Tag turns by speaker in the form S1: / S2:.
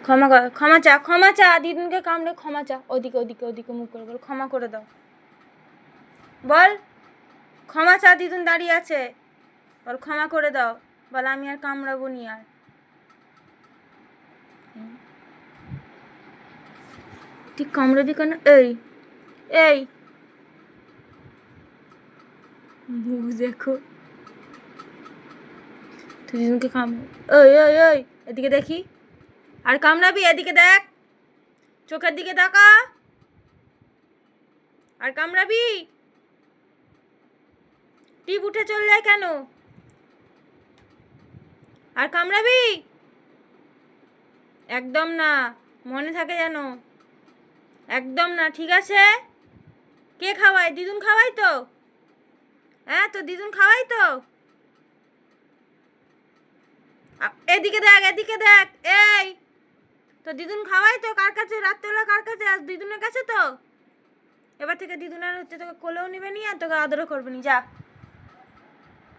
S1: ক্ষমা কর, ক্ষমা চা, ক্ষমা চা, দিদুনকে কামড়ে ক্ষমা চা। ওদিকে ওদিকে ওদিকে মুখ করে বল, ক্ষমা করে দাও বল, ক্ষমা চা, দিদুন দাঁড়িয়ে আছে, বল ক্ষমা করে দাও, বল আমি আর কামড়াবো নি আর। ঠিক কামড়াবি কেন? এই এই মুখ দেখো, তুই দিদুনকে কামড়, ওই ওই ওই এদিকে দেখি, আর কামড়াবি? এদিকে দেখ, চোখের দিকে তাকা, আর কামড়াবি? টিপ উঠে চলে যায় কেন? আর কামড়াবি? একদম না, মনে থাকে যেন, একদম না, ঠিক আছে? কে খাওয়ায়? দিদুন খাওয়াই তো? হ্যাঁ তো দিদুন খাওয়াই তো। এদিকে দেখ, এদিকে দেখ, এই তো দিদুন খাওয়াই তো। কার কাছে রাত্রেবেলা? কার কাছে? আজ দিদুনের কাছে তো। এবার থেকে দিদুন আর হচ্ছে তোকে কোলেও নিবে নি আর তোকে আদরও করবে নি, যা।